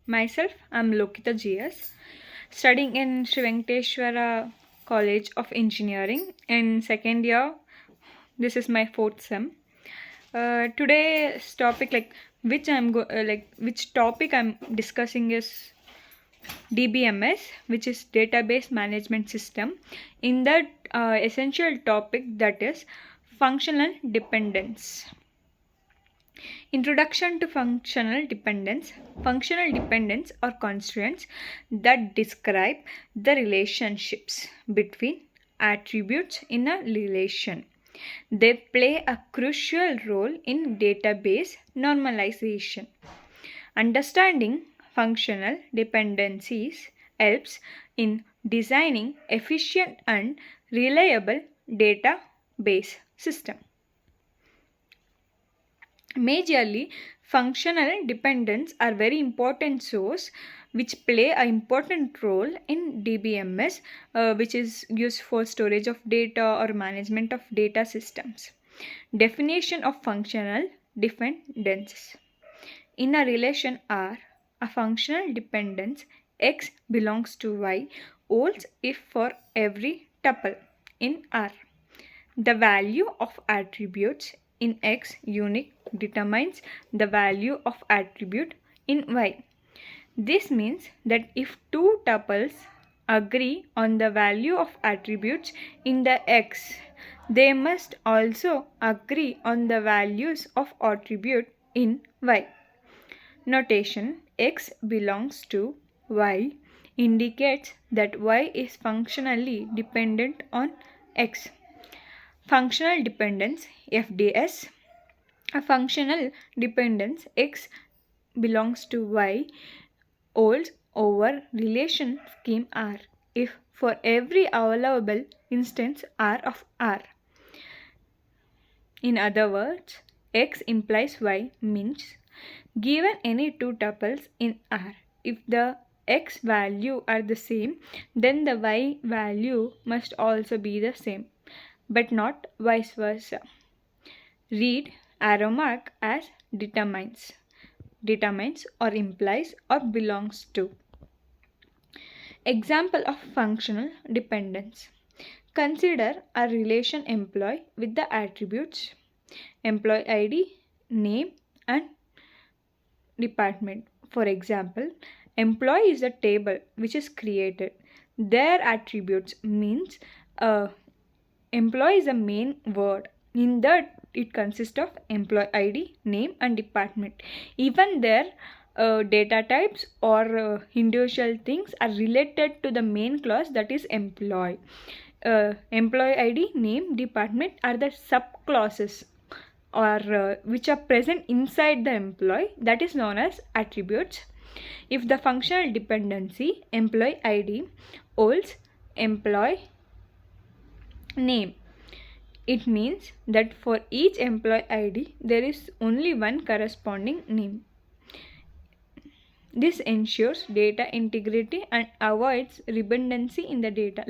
Myself, I'm Lokita GS, studying in Sri Venkateshwara College of Engineering in second year. This is my fourth sem. Today's topic, which topic I'm discussing is DBMS, which is Database Management System. In that essential topic, that is functional dependence. Introduction to functional dependence. Functional dependence are constraints that describe the relationships between attributes in a relation. They play a crucial role in database normalization. Understanding functional dependencies helps in designing efficient and reliable database system. Majorly, functional dependence are very important source which play an important role in DBMS, which is used for storage of data or management of data systems. Definition of functional dependence. In a relation R, a functional dependence X belongs to Y holds if for every tuple in R. The value of attributes in X unique determines the value of attribute in Y. This means that if two tuples agree on the value of attributes in the X, they must also agree on the values of attribute in Y. Notation X belongs to Y indicates that Y is functionally dependent on X. Functional dependence FDS. A functional dependence X belongs to Y holds over relation scheme R if for every allowable instance R of R. In other words, X implies Y means given any two tuples in R, if the X value are the same, then the Y value must also be the same, but not vice versa. Read arrow mark as determines or implies or belongs to. Example of functional dependence. Consider a relation employee with the attributes employee ID, name and department. For example, employee is a table which is created. Their attributes means employee is a main word. In that it consists of employee ID, name and department. Even their data types or individual things are related to the main clause, that is employee. Employee ID, name, department are the subclauses or which are present inside the employee, that is known as attributes. If the functional dependency employee ID holds employee name, it means that for each employee ID there is only one corresponding name. This ensures data integrity and avoids redundancy in the data,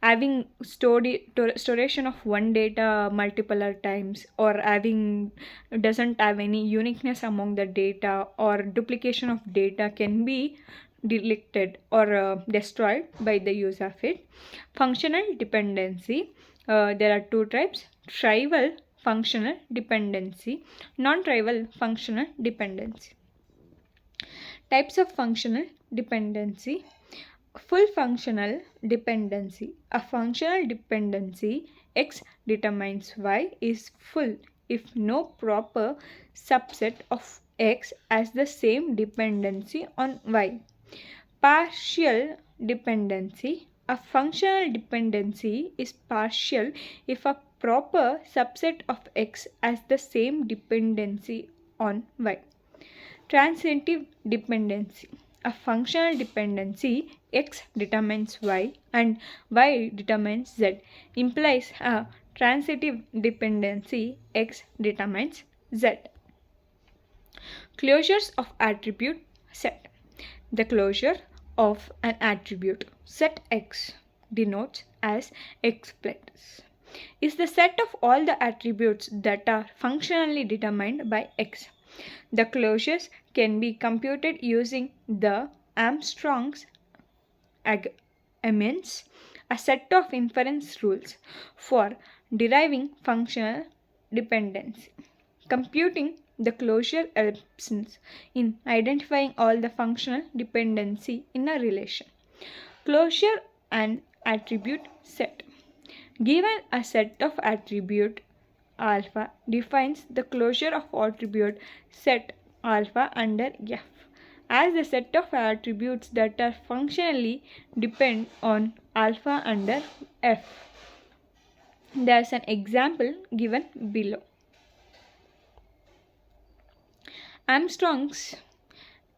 having storation of one data multiple times, or having doesn't have any uniqueness among the data, or duplication of data can be deleted or destroyed by the use of it. Functional dependency, there are two types: trivial functional dependency, non-trivial functional dependency. Types of functional dependency. Full functional dependency. A functional dependency X determines Y is full if no proper subset of X has the same dependency on Y. Partial dependency. A functional dependency is partial if a proper subset of X has the same dependency on Y. Transitive dependency. A functional dependency X determines Y and Y determines Z implies a transitive dependency X determines Z. Closures of attribute set. The closure of an attribute set X denotes as X plus is the set of all the attributes that are functionally determined by X. The closures can be computed using the Armstrong's amends, a set of inference rules for deriving functional dependency. Computing the closure helps in identifying all the functional dependency in a relation. Closure and attribute set. Given a set of attribute alpha defines the closure of attribute set alpha under F as the set of attributes that are functionally depend on alpha under F. There is an example given below. Armstrong's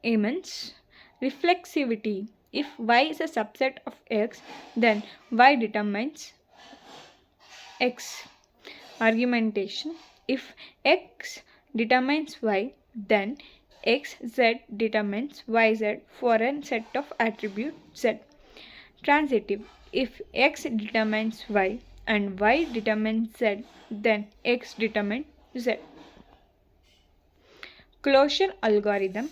amends reflexivity. If Y is a subset of X, then Y determines X. Argumentation. If X determines Y, then XZ determines YZ for a set of attribute Z. Transitive. If X determines Y and Y determines Z, then X determines Z. Closure algorithm.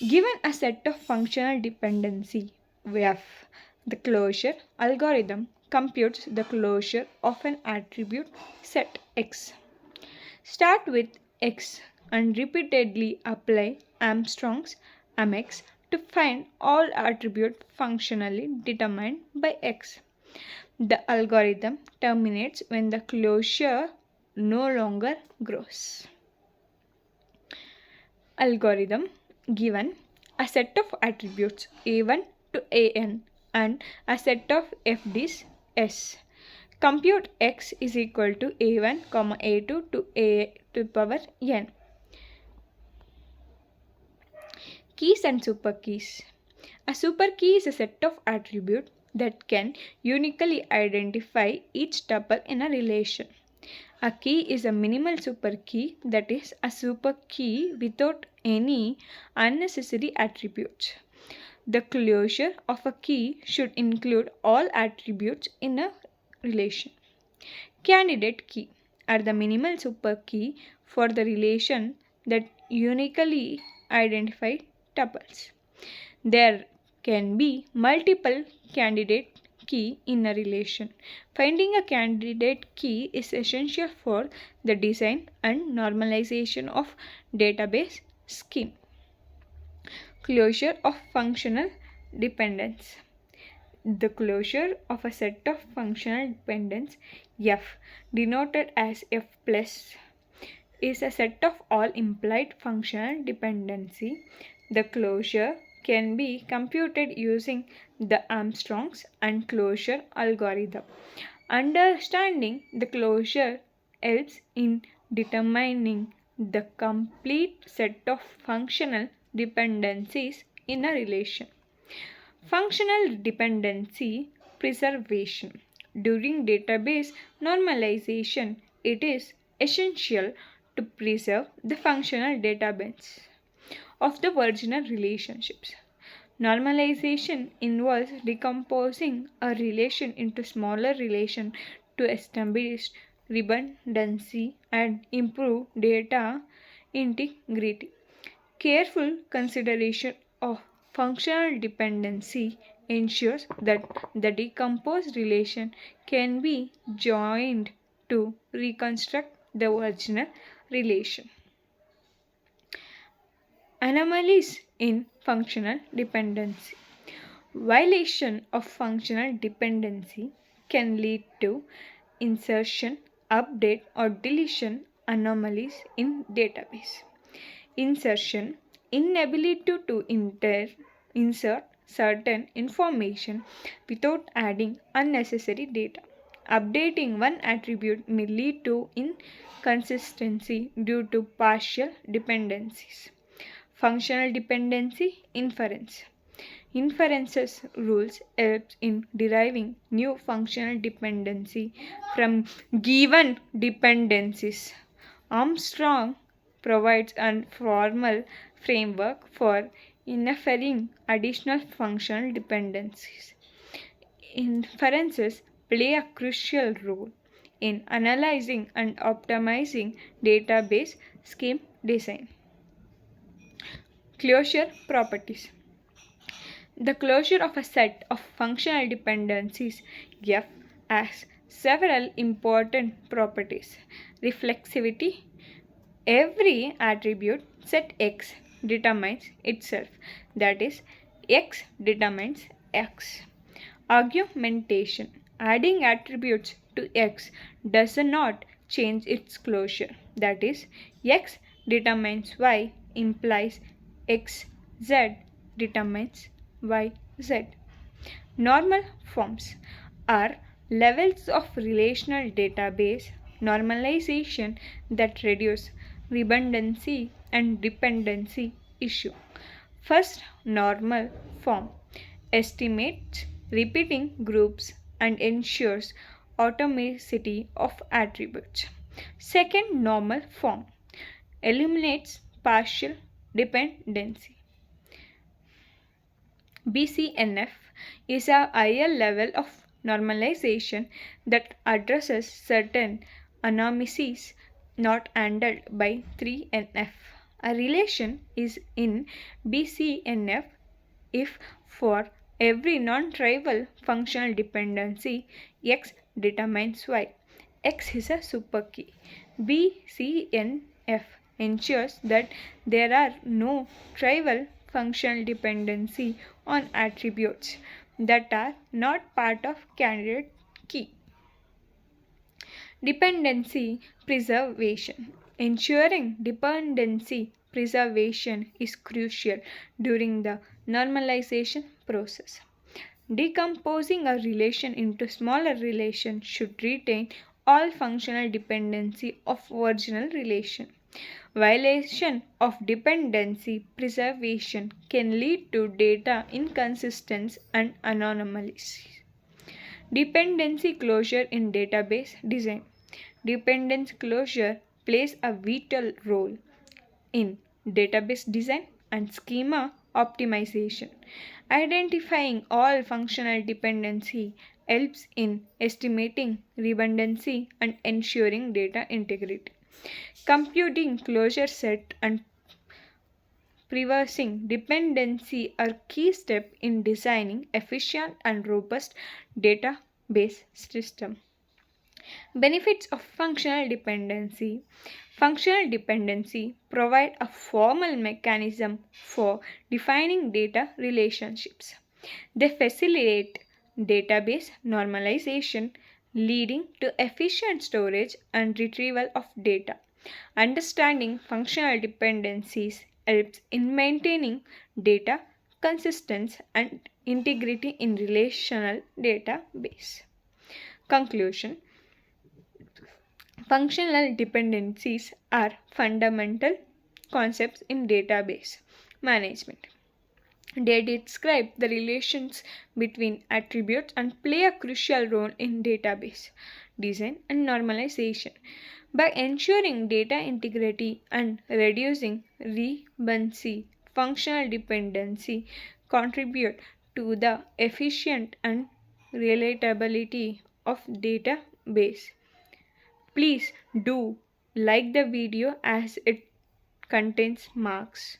Given a set of functional dependency F, the closure algorithm computes the closure of an attribute set X. Start with X and repeatedly apply Armstrong's Amex to find all attributes functionally determined by X. The algorithm terminates when the closure no longer grows. Algorithm. Given a set of attributes a1 to an and a set of fds S. Compute x is equal to a1, a2 to a to the power n. Keys and superkeys. A superkey is a set of attributes that can uniquely identify each tuple in a relation. A key is a minimal superkey, that is, a superkey without any unnecessary attributes. The closure of a key should include all attributes in a relation. Candidate key are the minimal superkey for the relation that uniquely identify tuples. There can be multiple candidate key in a relation. Finding a candidate key is essential for the design and normalization of database scheme. Closure of functional dependence. The closure of a set of functional dependence F, denoted as F plus, is a set of all implied functional dependency. The closure can be computed using the Armstrong's and closure algorithm. Understanding the closure helps in determining the complete set of functional dependencies in a relation. Functional dependency preservation. During database normalization, it is essential to preserve the functional database of the original relationships. Normalization involves decomposing a relation into smaller relations to establish redundancy and improve data integrity. Careful consideration of functional dependency ensures that the decomposed relation can be joined to reconstruct the original relation. Anomalies in functional dependency. Violation of functional dependency can lead to insertion, update, or deletion anomalies in database. Insertion. Inability to insert certain information without adding unnecessary data. Updating one attribute may lead to inconsistency due to partial dependencies. Functional dependency inference. Inferences rules helps in deriving new functional dependency from given dependencies. Armstrong provides a formal framework for inferring additional functional dependencies. Inferences play a crucial role in analyzing and optimizing database scheme design. Closure properties. The closure of a set of functional dependencies F has several important properties. Reflexivity. Every attribute set X determines itself, that is, X determines X. Argumentation. Adding attributes to X does not change its closure, that is, X determines Y implies XZ determines YZ. Normal forms are levels of relational database normalization that reduce redundancy and dependency issue. First, normal form estimates repeating groups and ensures automaticity of attributes. Second, normal form eliminates partial dependency. BCNF is a higher level of normalization that addresses certain anomalies not handled by 3NF. A relation is in BCNF if for every non-trivial functional dependency X determines Y. X is a superkey. BCNF ensures that there are no trivial functional dependency on attributes that are not part of candidate key. Dependency preservation. Ensuring dependency preservation is crucial during the normalization process. Decomposing a relation into smaller relations should retain all functional dependency of original relation. Violation of dependency preservation can lead to data inconsistency and anomalies. Dependency closure in database design. Dependency closure plays a vital role in database design and schema optimization. Identifying all functional dependency helps in estimating redundancy and ensuring data integrity. Computing closure set and preversing dependency are key steps in designing efficient and robust database system. Benefits of functional dependency. Functional dependency provide a formal mechanism for defining data relationships. They facilitate database normalization, leading to efficient storage and retrieval of data. Understanding functional dependencies helps in maintaining data consistency and integrity in relational database. Conclusion. Functional dependencies are fundamental concepts in database management. They describe the relations between attributes and play a crucial role in database design and normalization. By ensuring data integrity and reducing redundancy, functional dependency contribute to the efficient and relatability of database. Please do like the video as it contains marks.